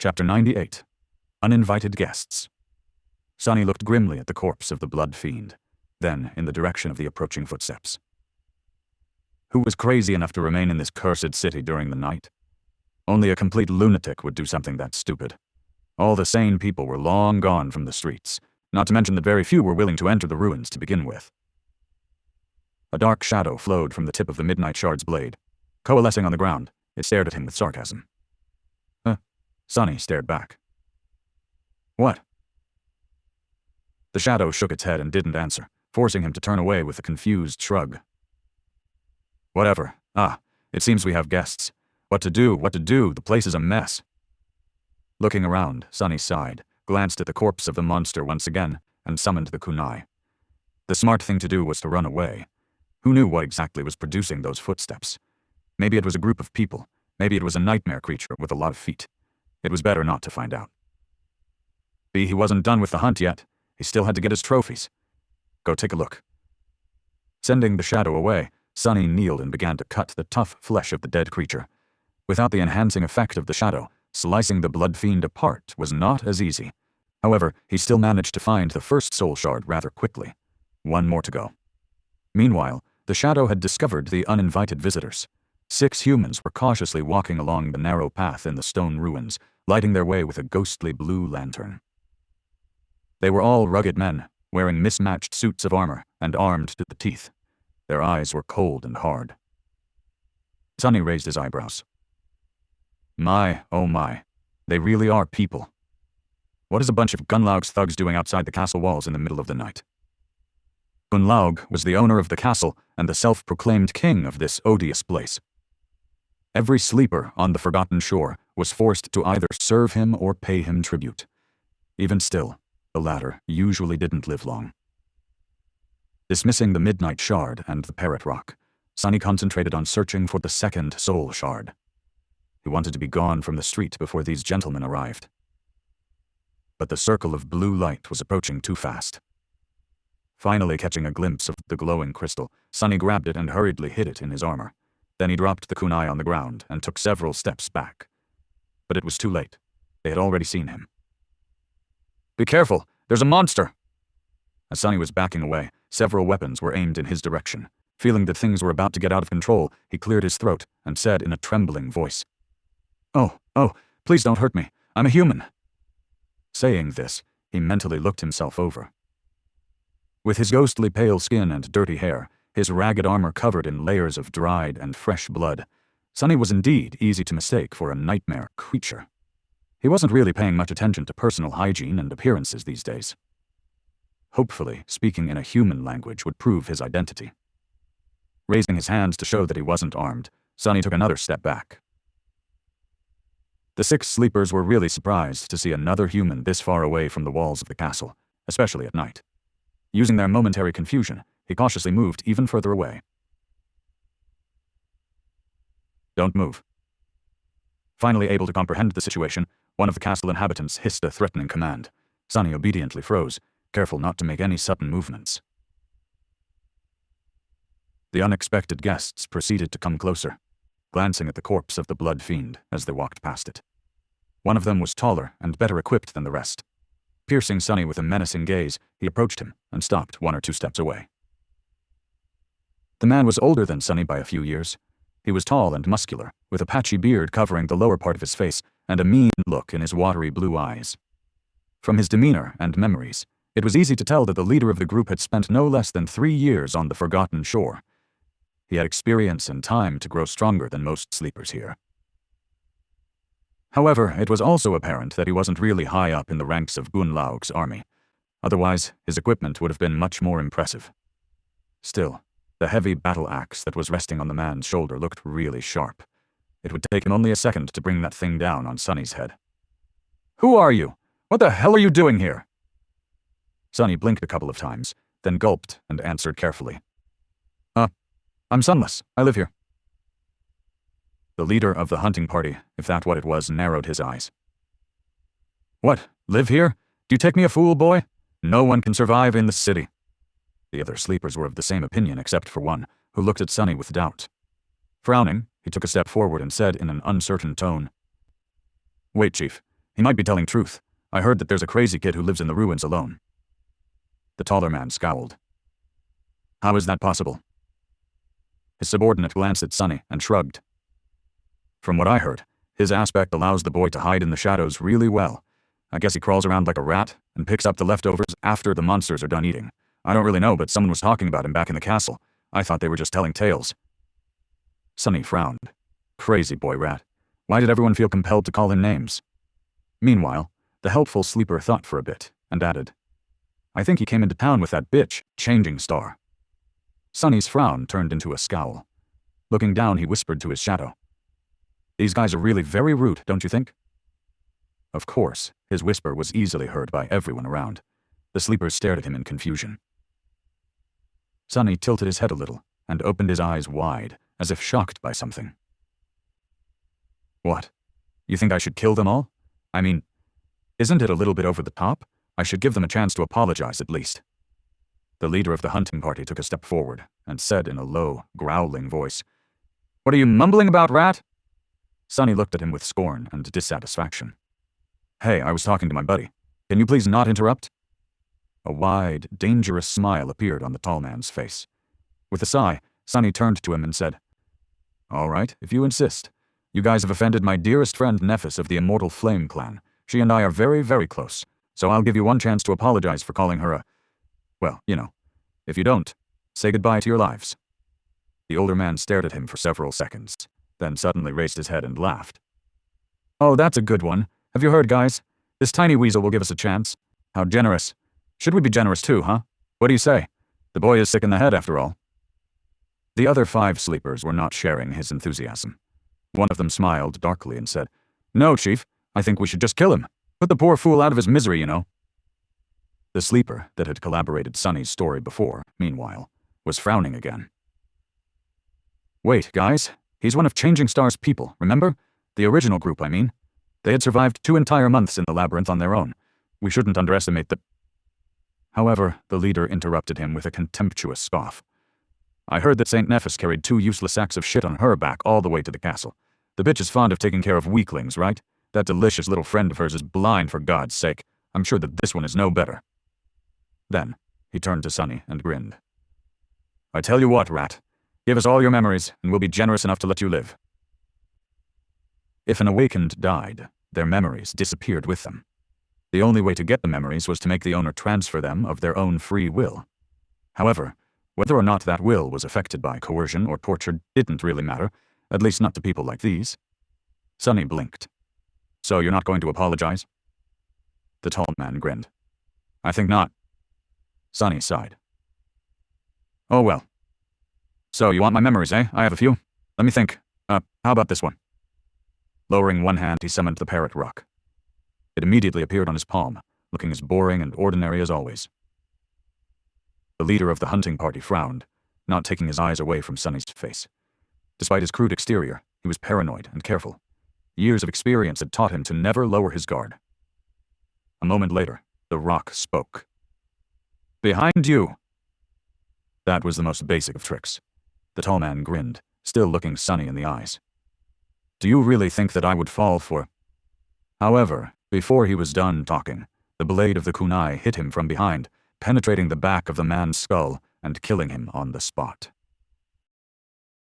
Chapter 98. Uninvited Guests. Sonny looked grimly at the corpse of the blood fiend, then in the direction of the approaching footsteps. Who was crazy enough to remain in this cursed city during the night? Only a complete lunatic would do something that stupid. All the sane people were long gone from the streets, not to mention that very few were willing to enter the ruins to begin with. A dark shadow flowed from the tip of the Midnight Shard's blade. Coalescing on the ground, it stared at him with sarcasm. Sonny stared back. What? The shadow shook its head and didn't answer, forcing him to turn away with a confused shrug. Whatever. It seems we have guests. What to do? The place is a mess. Looking around, Sonny sighed, glanced at the corpse of the monster once again, and summoned the kunai. The smart thing to do was to run away. Who knew what exactly was producing those footsteps? Maybe it was a group of people. Maybe it was a nightmare creature with a lot of feet. It was better not to find out. He wasn't done with the hunt yet. He still had to get his trophies. Go take a look. Sending the shadow away, Sonny kneeled and began to cut the tough flesh of the dead creature. Without the enhancing effect of the shadow, slicing the blood fiend apart was not as easy. However, he still managed to find the first soul shard rather quickly. One more to go. Meanwhile, the shadow had discovered the uninvited visitors. 6 humans were cautiously walking along the narrow path in the stone ruins, lighting their way with a ghostly blue lantern. They were all rugged men, wearing mismatched suits of armor and armed to the teeth. Their eyes were cold and hard. Sonny raised his eyebrows. My, oh my, they really are people. What is a bunch of Gunlaug's thugs doing outside the castle walls in the middle of the night? Gunlaug was the owner of the castle and the self-proclaimed king of this odious place. Every sleeper on the Forgotten Shore was forced to either serve him or pay him tribute. Even still, the latter usually didn't live long. Dismissing the Midnight Shard and the Parrot Rock, Sonny concentrated on searching for the second soul shard. He wanted to be gone from the street before these gentlemen arrived. But the circle of blue light was approaching too fast. Finally catching a glimpse of the glowing crystal, Sonny grabbed it and hurriedly hid it in his armor. Then he dropped the kunai on the ground and took several steps back. But it was too late. They had already seen him. Be careful! There's a monster! As Sonny was backing away, several weapons were aimed in his direction. Feeling that things were about to get out of control, he cleared his throat and said in a trembling voice, Oh, please don't hurt me. I'm a human. Saying this, he mentally looked himself over. With his ghostly pale skin and dirty hair, his ragged armor covered in layers of dried and fresh blood, Sonny was indeed easy to mistake for a nightmare creature. He wasn't really paying much attention to personal hygiene and appearances these days. Hopefully, speaking in a human language would prove his identity. Raising his hands to show that he wasn't armed, Sonny took another step back. The 6 sleepers were really surprised to see another human this far away from the walls of the castle, especially at night. Using their momentary confusion, he cautiously moved even further away. Don't move. Finally able to comprehend the situation, one of the castle inhabitants hissed a threatening command. Sonny obediently froze, careful not to make any sudden movements. The unexpected guests proceeded to come closer, glancing at the corpse of the blood fiend as they walked past it. One of them was taller and better equipped than the rest. Piercing Sonny with a menacing gaze, he approached him and stopped 1 or 2 steps away. The man was older than Sonny by a few years. He was tall and muscular, with a patchy beard covering the lower part of his face and a mean look in his watery blue eyes. From his demeanor and memories, it was easy to tell that the leader of the group had spent no less than 3 years on the Forgotten Shore. He had experience and time to grow stronger than most sleepers here. However, it was also apparent that he wasn't really high up in the ranks of Gunlaug's army. Otherwise, his equipment would have been much more impressive. Still, the heavy battle axe that was resting on the man's shoulder looked really sharp. It would take him only a second to bring that thing down on Sonny's head. Who are you? What the hell are you doing here? Sonny blinked a couple of times, then gulped and answered carefully. I'm Sunless. I live here. The leader of the hunting party, if that what it was, narrowed his eyes. What? Live here? Do you take me a fool, boy? No one can survive in the city. The other sleepers were of the same opinion except for one, who looked at Sonny with doubt. Frowning, he took a step forward and said in an uncertain tone, "Wait, Chief. He might be telling truth. I heard that there's a crazy kid who lives in the ruins alone. The taller man scowled. How is that possible? His subordinate glanced at Sonny and shrugged. From what I heard, his aspect allows the boy to hide in the shadows really well. I guess he crawls around like a rat and picks up the leftovers after the monsters are done eating. I don't really know, but someone was talking about him back in the castle. I thought they were just telling tales. Sonny frowned. Crazy boy rat. Why did everyone feel compelled to call him names? Meanwhile, the helpful sleeper thought for a bit and added, I think he came into town with that bitch, Changing Star. Sonny's frown turned into a scowl. Looking down, he whispered to his shadow. These guys are really very rude, don't you think? Of course, his whisper was easily heard by everyone around. The sleepers stared at him in confusion. Sonny tilted his head a little and opened his eyes wide, as if shocked by something. What? You think I should kill them all? I mean, isn't it a little bit over the top? I should give them a chance to apologize at least. The leader of the hunting party took a step forward and said in a low, growling voice, What are you mumbling about, rat? Sonny looked at him with scorn and dissatisfaction. Hey, I was talking to my buddy. Can you please not interrupt? A wide, dangerous smile appeared on the tall man's face. With a sigh, Sonny turned to him and said, All right, if you insist. You guys have offended my dearest friend Nephis of the Immortal Flame clan. She and I are very, very close, so I'll give you one chance to apologize for calling her a... Well, you know. If you don't, say goodbye to your lives. The older man stared at him for several seconds, then suddenly raised his head and laughed. Oh, that's a good one. Have you heard, guys? This tiny weasel will give us a chance. How generous. Should we be generous too, huh? What do you say? The boy is sick in the head, after all. The other 5 sleepers were not sharing his enthusiasm. One of them smiled darkly and said, No, Chief. I think we should just kill him. Put the poor fool out of his misery, you know. The sleeper that had collaborated Sonny's story before, meanwhile, was frowning again. Wait, guys. He's one of Changing Star's people, remember? The original group, I mean. They had survived 2 entire months in the labyrinth on their own. We shouldn't underestimate the... However, the leader interrupted him with a contemptuous scoff. I heard that St. Nephis carried 2 useless sacks of shit on her back all the way to the castle. The bitch is fond of taking care of weaklings, right? That delicious little friend of hers is blind, for God's sake. I'm sure that this one is no better. Then, he turned to Sonny and grinned. I tell you what, rat. Give us all your memories, and we'll be generous enough to let you live. If an awakened died, their memories disappeared with them. The only way to get the memories was to make the owner transfer them of their own free will. However, whether or not that will was affected by coercion or torture didn't really matter, at least not to people like these. Sonny blinked. So you're not going to apologize? The tall man grinned. I think not. Sonny sighed. Oh well. So you want my memories, eh? I have a few. Let me think. How about this one? Lowering one hand, he summoned the parrot rock. It immediately appeared on his palm, looking as boring and ordinary as always. The leader of the hunting party frowned, not taking his eyes away from Sonny's face. Despite his crude exterior, he was paranoid and careful. Years of experience had taught him to never lower his guard. A moment later, the rock spoke. Behind you! That was the most basic of tricks. The tall man grinned, still looking Sonny in the eyes. Do you really think that I would fall for... However, before he was done talking, the blade of the kunai hit him from behind, penetrating the back of the man's skull and killing him on the spot.